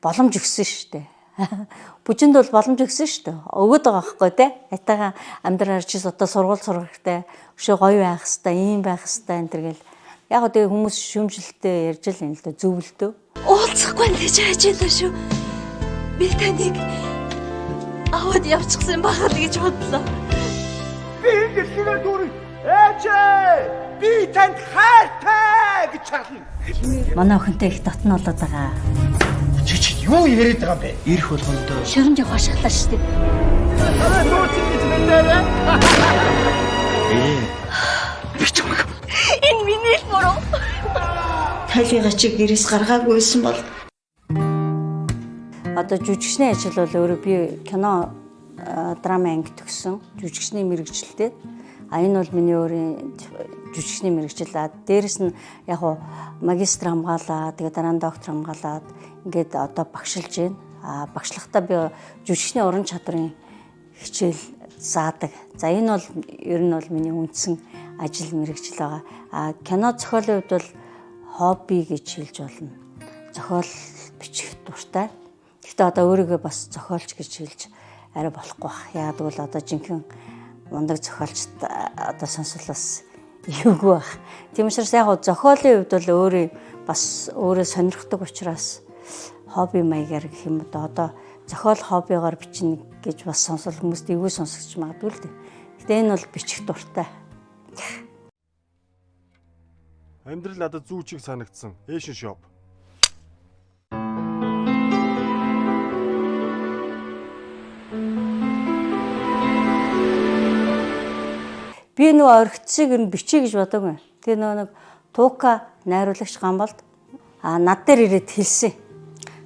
боломж өгсөн шүү дээ. Бүжинд бол боломж өгсөн шүү дээ. Өгöd байгаа байхгүй те. Ятаага амьдраар чи одоо сургууль сурах хэрэгтэй. Өшөө гоё байх хэрэгтэй, ийм байх хэрэгтэй энэ төр гэл. Яг одоо тэгээ хүмүүс шүүмжлэлтэй ярьж л юм л да зөвлөдөө. Уулзахгүй гэж хажуулаа шүү. Би таныг аваад явчихсан байхад гэж бодлоо. Би дэлхийгээр дүүрэн ээжээ би танд хайртай гэж чарлаа. Манай охинтой их дотн болоод байгаа. Чи юу яриад байгаа юм бэ? Ирэх болгонд Шоронд явах шатлаа шүү дээ. би ч юм. Энэ миний л буруу. Тайлыга чи гэрээс гаргаагүйсэн бол Одоо жүжигчний ажил бол өөрөө би кино драма анги төгссөн. Жүжигчний мэргэжилтэй. Энэ бол миний өөрийн жүжигчний мэргэжил. Дээрэс нь яг хуу магистр хамгаалаад тэгээ дараа нь доктор хамгаалаад ингээд одоо багшилж байна. Багшлахтаа би жүжигчний уран чадрын хичээл заадаг. За энэ бол ер нь бол миний үндсэн ажил мэргэжил байгаа. Кино зохиолын хувьд бол хобби гэж хэлж болно. Зохиол бичих дуртай. Гэхдээ одоо өөрийгөө бас зохиолч гэж хэлж арай болохгүй бах. Яагаад гэвэл одоо жинхэнэ мундаг зохиолч одоо сонсвол бас юугүй бах. Тийм учраас яг зохиолын хувьд бол өөрөө сонирхдаг учраас хобби маягаар гэх юм одоо зохиол хоббигоор бичнэ гэж бас сонсвол хүмүүст эвгүй сонсогч магадгүй л дээ. Гэтэ энэ бол бичих дуртай. Амьдрал надад зүү чиг санагдсан. Эшин шоп. Би нөгөө орхицыг нь бичиж гэж бодоогүй. Тэгээ нэг Тука найруулагч Гамбалд над дээр ирээд хэлсэн.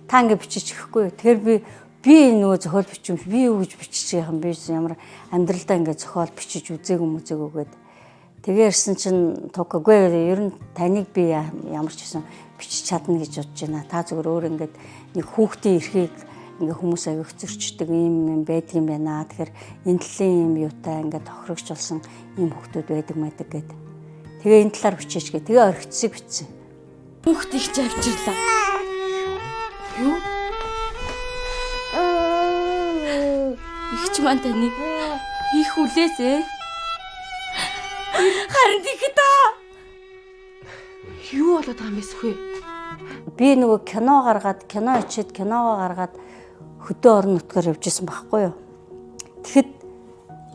Та ингэ бичиж өгөхгүй. Тэгэхээр би нөгөө зохиол бичвэм би юу гэж бичиж байгаа юм бэ? Ямар амьдралдаа ингэ зохиол бичиж үзээгүй гээд. Тэгээ ирсэн чинь Тукагүй ер нь таныг би ямар ч гэсэн бичиж чадна гэж бодож байна. Та зөвхөн өөр ингэ нэг хүүхдийн эрхийг ингээ хүмүүс аяг зөрчдөг юм байдаг юм байна. Тэгэхээр энэ талын юм юутай ингээ тохирогч болсон ийм хүүхдүүд байдаг гэд. Тэгээ энэ талаар бичээч гэ. Тэгээ орхицыг бичсэн. Хүүхд их авчирлаа. Юу? Ихч маань таныг их хүлээсэ. Харин тийхэд юу болоод байгаа юм бэ сүхэ? Би нөгөө кино ичээд киногоо гаргаад хөдөө орон нутгаар явжсэн байхгүй юу. Тэгэхэд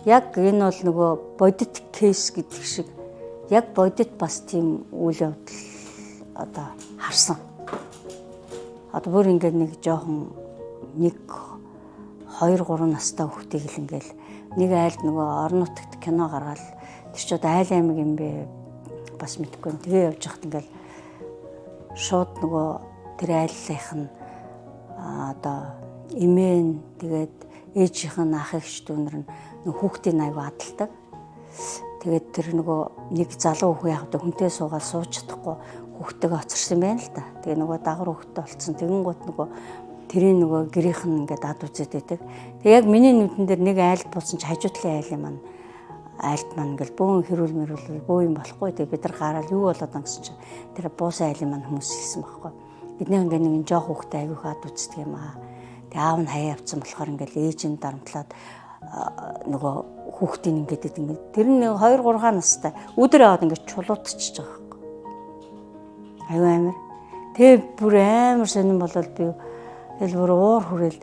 яг энэ бол нөгөө бодит кейс гэдэг шиг яг бодит бас тийм үйл явдал одоо харсан. Одоо бүр ингээд нэг жоохон 1 2 3 настай хүүхдийг л ингээл нэг айлд нөгөө орон нутагт кино гаргаад тэр ч одоо айл аймаг юм бэ бас мэдгүй. Тэгээ явж хахад ингээл шууд нөгөө тэр айллынх нь одоо эмээн тэгээд ээжийнх нь ах эгч дүүнэр нь хүүхдийн аягүй адалдаг. Тэгээд тэр нөгөө нэг залуу хүү яг хүнтэй суугаад сууж чадахгүй хүүхдтэйгээ оцорсон байна л да. Тэгээ нөгөө дагар хүүхдтэй болцсон. Тэгэн гут нөгөө тэрийн нөгөө гэрийнх нь ингээд ад үзээд байдаг. Тэгээ яг миний нүдэн дээр нэг айлд буусан чи хажуутлын айлд маань ингээл бөөн хэрүүл бөө юм болохгүй. Тэгээ бид нар гараад юу болоод байгаа гэсэн чинь тэр буусан айлын маань хүмүүс хэлсэн байхгүй. Бидний ингээд нэг жоох хүүхдтэй аягүй ад үздэг юм аа. Тэгээ аав нь хаяа явцсан болохоор ингээл ээж нь дарамтлаад нөгөө хүүхдийн ингээд тэр нь 2 3 настай өдөр аваад ингээд чулуутчихж байгаа байхгүй. Аюу амир. Тэгээ бүр амар сонирн болол би тэгэл бүр уур хүрээл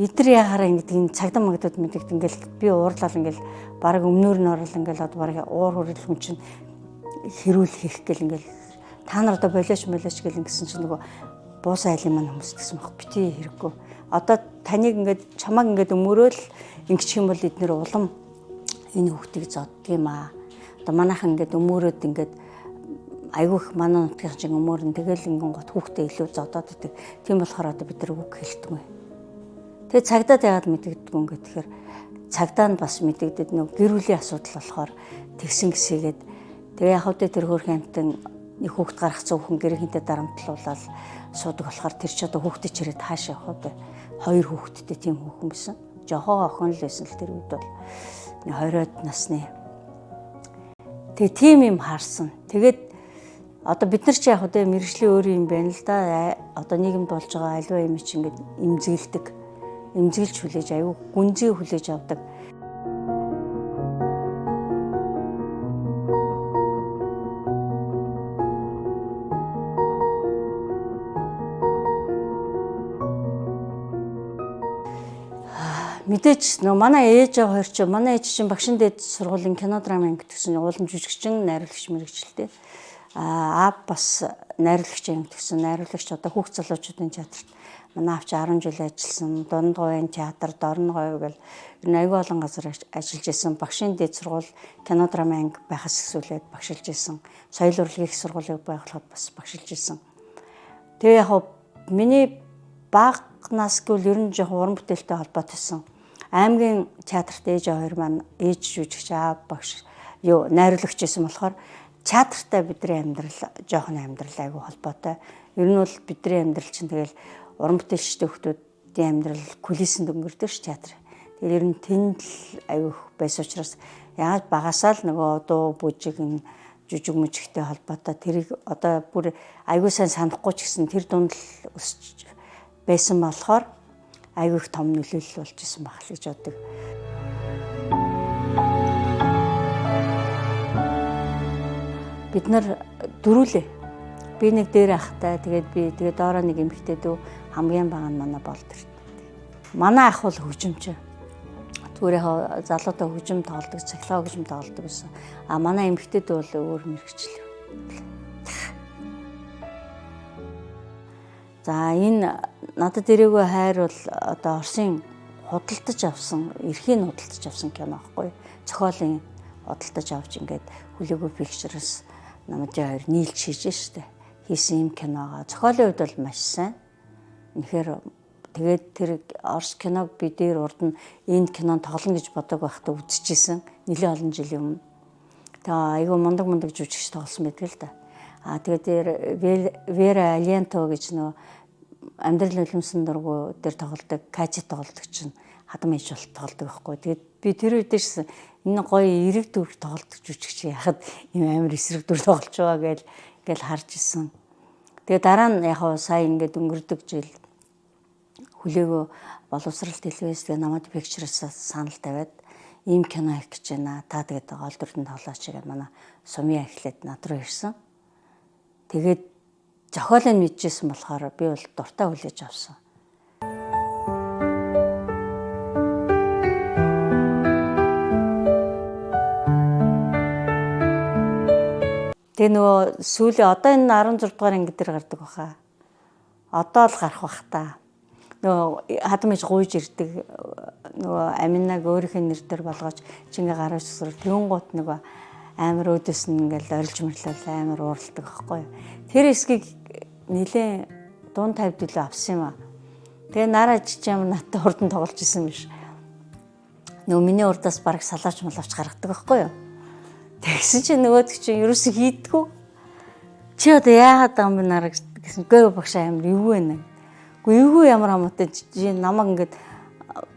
эдэр яхаараа ингээд энэ цагдаа магдад мэдэгд ингээл би уурлал ингээл баг өмнөр нь орол ингээл одоо баг уур хүрээл хүн чинь хэрүүл хийх гэл ингээл та нар одоо болооч гэл ингэсэн чинь нөгөө буус айлын маань хүмүүс гэсэн баг бити хэрэггүй. Одоо таныг ингээд чамааг ингээд өмөрөөл ингэчих юм бол эднэр улам энэ хүүхдийг зоддөг юм аа. Одоо манайхан ингээд өмөрөөд ингээд айгүйх манай нутгийн чинь өмөрн тэгэл ингэн гот хүүхдээ илүү зодоод идэг. Тийм болохоор одоо бид нар үг хэлтгүй. Тэгээ цагдаад яагаад мэдэгддэг юм гэхээр цагдаа нь бас мэдэгдэд нэг гэр бүлийн асуудал болохоор тэгсэн гисгээд тэгээ яг хөдөө тэр хөрх амтан нэг хүүхд гаргацсан хүн гэрийнхэнтэй дарамтлуулаад суудаг болохоор тэр ч одоо хүүхдээ чирээд хаашаа явах вэ? 2 хүүхэдтэй тийм хүүхэн байсан. Жохоо охин л байсан л тэр үед бол 20-од насны. Тэгээ тийм юм харсан. Тэгээд Одоо бид нар ч яг одоо мэрэгжлийн өөр юм байна л да. Одоо нийгэмд болж байгаа аливаа юм чи ингээд имзэглэдэг. Имзэглэж хүлээж аюу гүнзгий хүлээж авдаг. Мэдээж нөө манай ээж хоёр ч манай ээж чинь багшин дээд сургуулийн кино драмын анги төгсөн уулын жүжигчин найруулагч мэрэгчлээ. Аав бас найруулагч анги төгсөн найруулагч одоо хүүхд залуучуудын театрт манай аав чи 10 жил ажилласан. Дунд говийн театр, Дорн говь гэл аюул олон газар ажиллаж исэн. Багшин дээд сургууль кино драмын анги байхаас эхлээд багшилж исэн. Соёл урлагийн их сургуулийг байгуулахад бас багшилж исэн. Тэгээ яг миний баг нас гэвэл ер нь жоохон уран бүтээлтэй холбоотойсэн. Аймгийн театрт ээж хоёр маань ээж жүжигч аав багш найруулагч байсан болохоор театртай бидний амьдрал жоохон амьдрал айгүй холбоотой. Ер нь бол бидний амьдрал чинь тэгэл уран бүтээлчтэй хүмүүсийн амьдрал кулисэнд өнгөрдөг ш театр. Тэгэхээр ер нь тэнд л айгүй байсан учраас яг багасаа л нөгөө дуу бүжиг жүжиг мүжигтэй холбоотой тэрийг одоо бүр айгүй сайн санахгүй ч гэсэн тэр дунд л өсч байсан болохоор айгүй их том нөлөөлөл болж исэн байх л гэж боддог. Бид нар дөрүлээ. Би нэг дээр ахтай тэгээд доороо нэг эмэгтэй дүү хамгийн бага нь манай болд ирт. Манай ах бол хөгжимч. Зүгээр яг залуутай хөгжим тоглодог, цахилгаан хөгжим тоглодог гэсэн. А манай эмэгтэй дүү бол өөр мэрэгчлээ. За энэ надад ирээгүй хайр бол одоо Оросын худалдаж авсан, эрхийн худалдаж авсан кино байхгүй. Зохиолын худалдаж авч ингээд Хүлээгүү Pictures намдын хоёр нийлж хийж штэ. Хийсэн юм киногоо. Зохиолын хувьд бол маш сайн. Үнэхээр тэгээд тэр Орос киног би дээр урд нь энэ кинон тоглоно гэж бодог байхдаа үзчихсэн. Нэлээд олон жилийн өмнө. Тэгээ айгүй мундаг жүжигч тоглосон байдаг л да. А тэгээд Вера Алиенто гэж нөө амьдрал нулимсан дургу дээр тоглодог, Качи тоглодог чинь хадам ээж бол тоглодог байхгүй. Тэгээд би тэр үед дэжсэн энэ гоё эрэг дүр тоглодог жүжигч яхад юм амар эсрэг дүр тоглож байгаа гэл харж исэн. Тэгээд дараа нь яг сая ингээд өнгөрдөг жил Хүлээгүү боловсрал телевиз тэгээ намайг Pictures санал тавиад ийм кино хийх гэж байна. Та тэгээд гол дүрдэн тоглооч гэдэг манай Сумья эхлээд над руу ирсэн. Тэгээд зохиолыг мэдчихсэн болохоор би бол дуртай хүлээж авсан. Тэгээ нөгөө сүүлийн одоо энэ 16 дугаар анги дээр гардаг баха. Одоо л гарах бах та. Нөгөө хадам ээж гуйж ирдэг нөгөө Аминаг өөрийнхөө нэр дээр болгооч чингээ гараж өсөр тэнгуут нөгөө амар өөдөөс нь ингээл орилж мэрлэл амар уурладаг байхгүй. Тэр эсгийг нилээн дунд тавьд үлээ авсан юм аа. Тэгээ нараа жижиг надад урдан тоглож исэн биш. Нөгөө миний урдаас бараг салаач малавч гаргадаг байхгүй юу. Тэгсэн чинь нөгөөд чинь ерөөсөө хийдэггүй. Чи одоо яагаад юм бэ нараа гэсэн гээ багш амар юу вэ нэ. Үгүй эвгүй ямар хамаатай чи намайг ингээд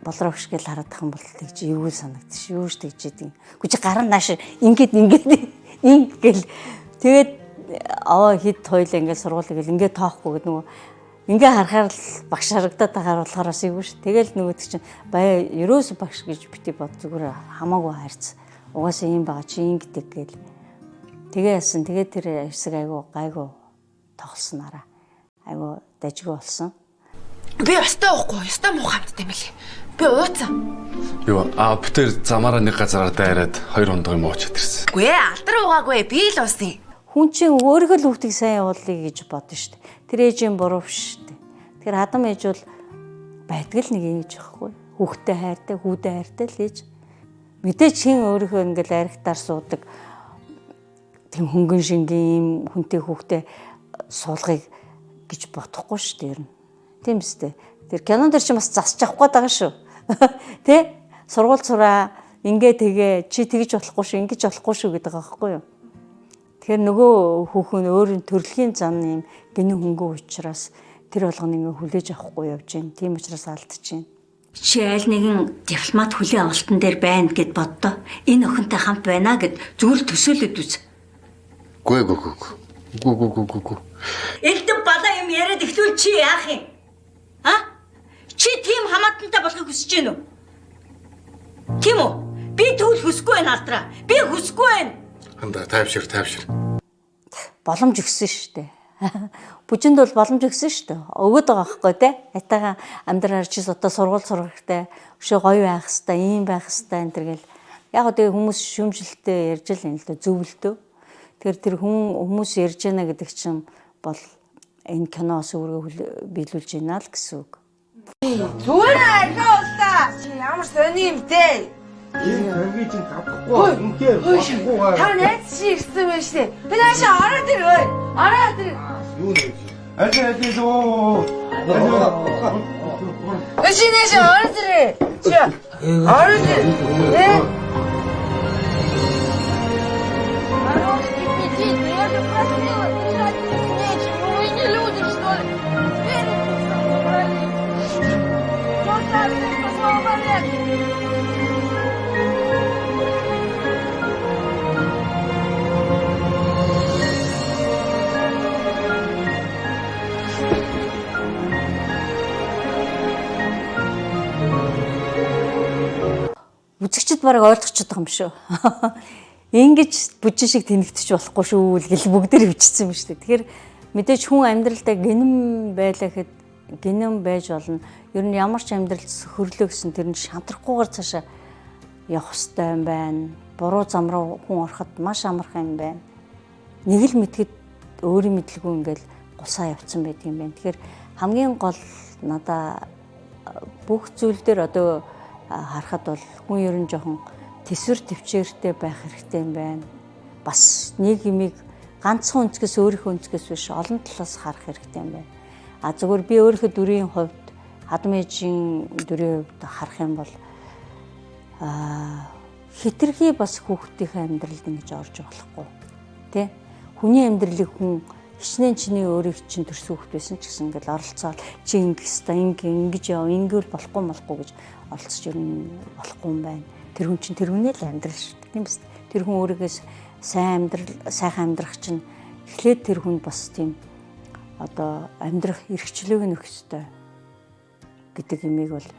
болроо хөшгөл хараад тах юм бол тэгж эвгүй санагдчих. Юу ч тэгж идэг. Үгүй чи гарна нааш ингээд ингээл тэгээд аваа хит хоёлаа ингээд сургуулийг ингээд тоохгүй гэдэг нөгөө ингээ харахаар л багш харагдаад байгаа болохоор бас эвгүй ш. Тэгэл нөгөөд чинь баяа ерөөсө багш гэж бити бод зүгээр хамаагүй хайрц. Угаасаа юм байгаа чи ингэдэг гэл. Тэгээ яасан. Тэгээ тэр хэсэг гайгүй тоглоснараа. Айгу дажгүй болсон. Би өстой уухгүй, өстой муу хамттай юм лээ. Би ууцсан. Юу бүтээр замаараа нэг газараар дайраад 2 хоног юм уучаад ирсэн. Үгүй ээ, алдар уугаагүй, би л уусан. Хүн чинь өөрийнхөө л хүүхдийг сайн явуулъя гэж бодно шүү дээ. Тэр ээжийн буруу шүү дээ. Тэгэхээр хадам ээж бол байдаг л нэг ээж байхгүй. Хүүхдээ хайртай, хүүдээ хайртай л ээж. Мэдээж чин өөрийнхөө ингээл аригтаар суудаг тийм хөнгөн шингийн юм хүнтэй хүүхдээ суулгыг гэж бодохгүй шүү дээ. Тийм үстэй. Тэр кинон дээр чи бас засч авах гээд байгаа шүү. Тэ? Сургууль сураа, ингээ тэгээ чи тэгж болохгүй шүү, ингэж болохгүй шүү гэдэг байгаа байхгүй юу? Тэгэхээр нөгөө хүүхэн өөрийн төрөлхийн зан юм гинэ хөнгөн учраас тэр болгоно ингээ хүлээж авахгүй явж байна. Тийм учраас алдчихээн. Чи аль нэгэн дипломат хүлээн авалтан дээр байна гэд боддоо. Энэ охинтой хамт байна гэд зүгээр төсөөлөд үз. Гүй. Гү. Элдв балаа юм яриад эхлүүл чи яах юм? Чи тийм хамаатантай болохыг хүсэж гэнэ үү? Тийм үү? Би тэгвэл хүсэхгүй байна алдраа. Би хүсэхгүй байна. Анда тайвшир. Боломж өгсөн шүү дээ. Бүжинд бол боломж өгсөн шүү дээ. Өгöd байгаа байхгүй те. Айтайхан амьдраар чи одоо сургууль сурах хэрэгтэй. Өшөө гоё байх хэрэгтэй, ийм байх хэрэгтэй энэ төр гэл. Яг гоо тэгээ хүмүүс шүүмжлэлтэй ярьж л юм л да зөвлөлтөө. Тэгэхээр тэр хүмүүс ярьж байна гэдэг чинь бол энэ киноос өөргөө биелүүлж байна л гэсэн үг. Зүгээр арга уулаа. Чи ямар сони юм те? Энэ хөргийг чинь тавхгүй. Үнхээр болохгүй. Та найз чи ирсэн байж тээ. Би наашаа ороод ир ой. Ороод ир. Юу нэ? Ажи оо. Өши наашаа ороод ир. Чи ороод ир. Үзэгчд бараг ойлгочиход байгаа юм шүү. Ингэж бүжин шиг тэнэгтэж болохгүй шүү л гэл бүгдээр хөвчсөн юм шүү дээ. Тэгэхээр мэдээж хүн амьдралдаа гинэм байлаа гэхэд гинэм байж болно. Ер нь ямар ч амьдралд хөрлөө гэсэн тэр нь шантрахгүйгээр цаашаа явах хэрэгтэй юм байна. Буруу зам руу хүн ороход маш амархан юм байна. Нэг л мэдгэд өөрийн мэдлгүй ингээл гусаа явцсан байдаг юм байна. Тэгэхээр хамгийн гол надаа бүх зүйл дээр одоо харахад бол хүн ер нь жоохон тэсвэр төвчээртэй байх хэрэгтэй юм байна. Бас нэг юмыг ганцхан өнцгөөс өөрийнхөө өнцгөөс биш олон талаас харах хэрэгтэй юм байна. Зүгээр би өөрийнхөө дүрийн хувьд хадам ээжийн дүрийн хувьд харах юм бол хитрхи бас хүүхдийн амьдралд ингэж орж болохгүй. Тэ? Хүний амьдралыг хүн хичнээн чиний өөрийг чинь төрсөн хүүхд байсан ч гэсэн ингээл оролцоол чи ингэж яв ингэвэл болохгүй гэж оролцож ирнэ болохгүй юм байна. Тэр хүн чинь тэр хүнээ л амьдрал шүү дээ. Тийм биз? Тэр хүн өөрийгөө сайхан амьдрах чинь эхлээд тэр хүнд бас тийм одоо амьдрах эрхчлөөг нөх ёстой гэдэг юмыг бол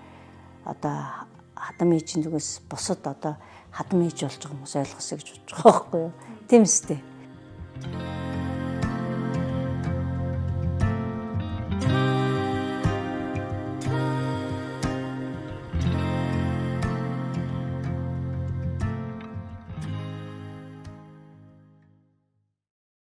одоо хадам ээжийн зүгээс бусад одоо хадам ээж болж байгаа хүмүүс ойлгосоо гэж бодож байгаа байхгүй юу? Тийм үстэй.